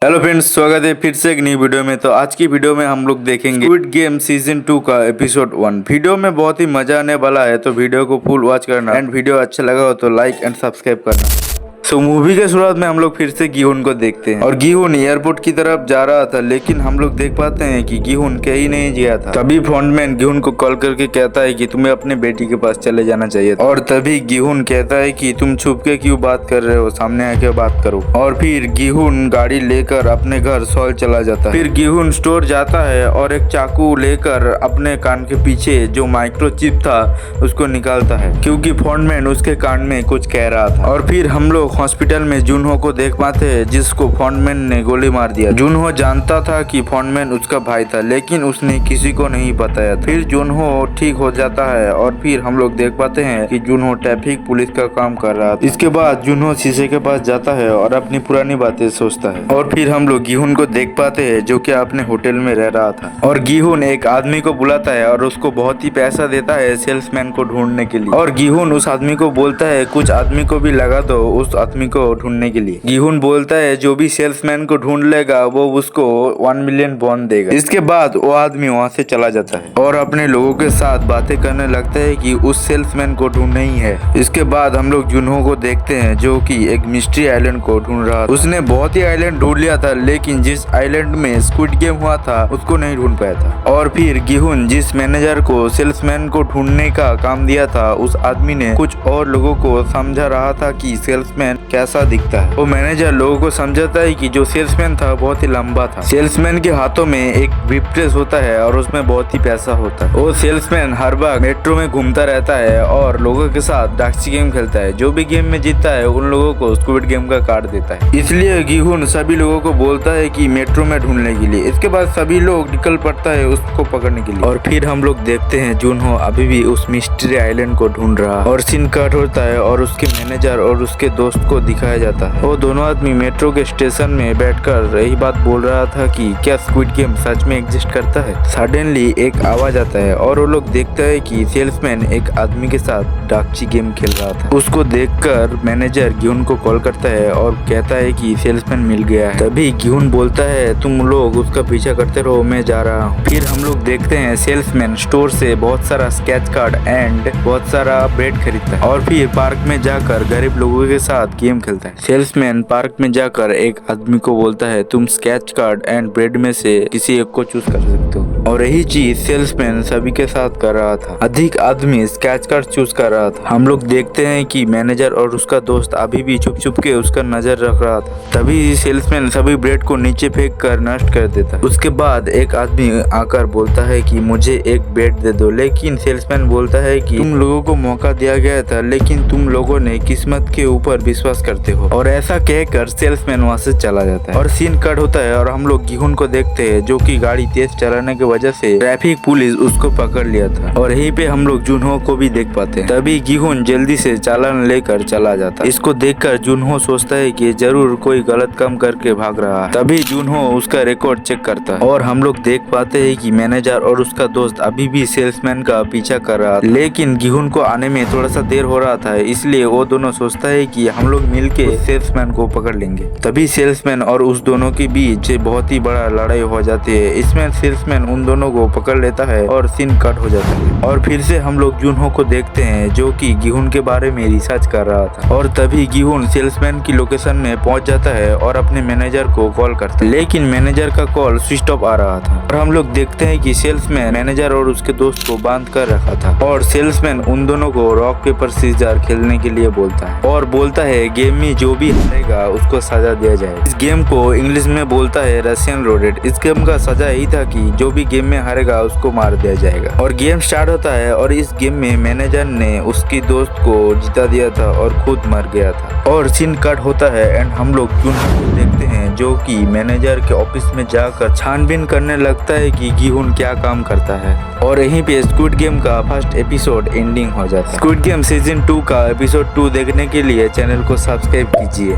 Hello friends, स्वागत है फिर से एक नई वीडियो में। तो आज की वीडियो में हम लोग देखेंगे स्क्विड गेम सीजन 2 का एपिसोड 1। वीडियो में बहुत ही मजा आने वाला है, तो वीडियो को फुल वॉच करना एंड वीडियो अच्छा लगा हो तो लाइक एंड सब्सक्राइब करना। तो मूवी के शुरुआत में हम लोग फिर से गिहुन को देखते हैं और गिहुन एयरपोर्ट की तरफ जा रहा था, लेकिन हम लोग देख पाते हैं कि गिहुन कहीं नहीं गया था। तभी फ्रंटमैन गिहुन को कॉल करके कहता है कि तुम्हें अपने बेटी के पास चले जाना चाहिए और तभी गिहुन कहता है कि तुम छुप के क्यों बात कर रहे हो, सामने आके बात करो। और फिर गिहुन गाड़ी लेकर अपने घर सॉल चला जाता है। फिर गिहुन स्टोर जाता है और एक चाकू लेकर अपने कान के पीछे जो माइक्रोचिप था उसको निकालता है, क्योंकि फ्रंटमैन उसके कान में कुछ कह रहा था। और फिर हम लोग हॉस्पिटल में जुनहो को देख पाते हैं, जिसको फ्रंटमैन ने गोली मार दिया। जुनहो जानता था कि फ्रंटमैन उसका भाई था, लेकिन उसने किसी को नहीं बताया। फिर जुनहो ठीक हो जाता है और फिर हम लोग देख पाते हैं कि जुनहो ट्रैफिक पुलिस का काम कर रहा था। इसके बाद जुनहो शीशे के पास जाता है और अपनी पुरानी बातें सोचता है। और फिर हम लोग गिहुन को देख पाते हैं, जो कि अपने होटल में रह रहा था। और गिहुन एक आदमी को बुलाता है और उसको बहुत ही पैसा देता है सेल्समैन को ढूंढने के लिए। और गिहुन उस आदमी को बोलता है कुछ आदमी को भी लगा दो उस आदमी को ढूंढने के लिए। गिहुन बोलता है जो भी सेल्समैन को ढूंढ लेगा वो उसको 1 मिलियन बॉन्ड देगा। इसके बाद वो आदमी वहाँ से चला जाता है और अपने लोगों के साथ बातें करने लगता है कि उस सेल्समैन को ढूंढना ही है। इसके बाद हम लोग जुनहो को देखते हैं, जो कि एक मिस्ट्री आइलैंड को ढूंढ रहा था। उसने बहुत ही आइलैंड ढूंढ लिया था, लेकिन जिस आइलैंड में स्क्विड गेम हुआ था उसको नहीं ढूंढ पाया था। और फिर गिहुन जिस मैनेजर को सेल्समैन को ढूंढने का काम दिया था, उस आदमी ने कुछ और लोगों को समझा रहा था कि सेल्समैन कैसा दिखता है। वो मैनेजर लोगों को समझाता है कि जो सेल्समैन था बहुत ही लंबा था। सेल्समैन के हाथों में एक ब्रीफकेस होता है और उसमें बहुत ही पैसा होता है। वो सेल्समैन हर बार मेट्रो में घूमता रहता है और लोगों के साथ डाक्सी गेम खेलता है। जो भी गेम में जीतता है उन लोगों को स्क्विड गेम का कार्ड देता है। इसलिए गिहुन सभी लोगों को बोलता है कि मेट्रो में ढूंढने के लिए। इसके बाद सभी लोग निकल पड़ता है उसको पकड़ने के लिए। और फिर हम लोग देखते हैं जुनहो अभी भी उस मिस्ट्री आइलैंड को ढूंढ रहा है। और सीन कट होता है और उसके मैनेजर और उसके दोस्त को दिखाया जाता है। वो दोनों आदमी मेट्रो के स्टेशन में बैठकर यही बात बोल रहा था कि क्या स्क्विड गेम सच में एग्जिस्ट करता है। सडनली एक आवाज आता है और वो लोग देखता है कि सेल्समैन एक आदमी के साथ डाकची गेम खेल रहा था। उसको देखकर मैनेजर गिहुन को कॉल करता है और कहता है कि सेल्समैन मिल गया है। तभी गिहुन बोलता है तुम लोग उसका पीछा करते रहो, मैं जा रहा हूँ। फिर हम लोग देखते हैं सेल्समैन स्टोर से बहुत सारा स्केच कार्ड एंड बहुत सारा ब्रेड खरीदता है और फिर पार्क में जाकर गरीब लोगों के साथ गेम खेलता है। सेल्समैन पार्क में जाकर एक आदमी को बोलता है तुम स्केच कार्ड एंड ब्रेड में से किसी एक को चूज कर सकते हो। और यही चीज सेल्समैन सभी के साथ कर रहा था। अधिक आदमी स्केच कार्ड चूज कर रहा था। हम लोग देखते हैं कि मैनेजर और उसका दोस्त अभी भी छुप छुप के उसका नजर रख रहा था। तभी सेल्समैन सभी ब्रेड को नीचे फेंक कर नष्ट कर देता है। उसके बाद एक आदमी आकर बोलता है कि मुझे एक ब्रेड दे दो, लेकिन सेल्समैन बोलता है कि तुम लोगों को मौका दिया गया था, लेकिन तुम लोगों ने किस्मत के ऊपर विश्वास करते हो। और ऐसा कहकर सेल्समैन वहाँ से चला जाता है और सीन कट होता है और हम लोग गिहुन को देखते हैं, जो कि गाड़ी तेज चलाने की वजह से ट्रैफिक पुलिस उसको पकड़ लिया था। और यहीं पे हम लोग जुनहो को भी देख पाते हैं। तभी गिहुन जल्दी से चालान लेकर चला जाता है। इसको देखकर जुनहो सोचता है कि जरूर कोई गलत काम करके भाग रहा है। तभी जुनहो उसका रिकॉर्ड चेक करता है और हम लोग देख पाते हैं कि मैनेजर और उसका दोस्त अभी भी सेल्समैन का पीछा कर रहा था, लेकिन गिहुन को आने में थोड़ा सा देर हो रहा था। इसलिए वो दोनों सोचता है कि हम लोग मिलके सेल्समैन को पकड़ लेंगे। तभी सेल्समैन और उस दोनों के बीच बहुत ही बड़ा लड़ाई हो जाती है। इसमें सेल्समैन उन दोनों को पकड़ लेता है और सीन कट हो जाता है। और फिर से हम लोग जुनहो को देखते हैं, जो कि गिहुन के बारे में रिसर्च कर रहा था। और तभी गिहुन सेल्समैन की लोकेशन में पहुंच जाता है और अपने मैनेजर को कॉल करता है, लेकिन मैनेजर का कॉल स्विच ऑफ आ रहा था। और हम लोग देखते हैं कि सेल्समैन मैनेजर और उसके दोस्त को बांध कर रखा था और सेल्समैन उन दोनों को रॉक पेपर सीजर खेलने के लिए बोलता है और बोलता है गेम में जो भी हारेगा उसको सजा दिया जाए। इस गेम को इंग्लिश में बोलता है रशियन रोडेट। इस गेम का सजा यही था कि जो भी गेम में हारेगा उसको मार दिया जाएगा। और गेम स्टार्ट होता है और इस गेम में मैनेजर ने उसकी दोस्त को जिता दिया था और खुद मर गया था। और सीन कट होता है एंड हम लोग जुनहो को देखते हैं, जो कि मैनेजर के ऑफिस में जाकर छानबीन करने लगता है कि गिहुन क्या काम करता है। और यहीं पे स्क्विड गेम का फर्स्ट एपिसोड एंडिंग हो जाता है। स्क्विड गेम सीजन 2 का एपिसोड 2 देखने के लिए चैनल को सब्सक्राइब कीजिए।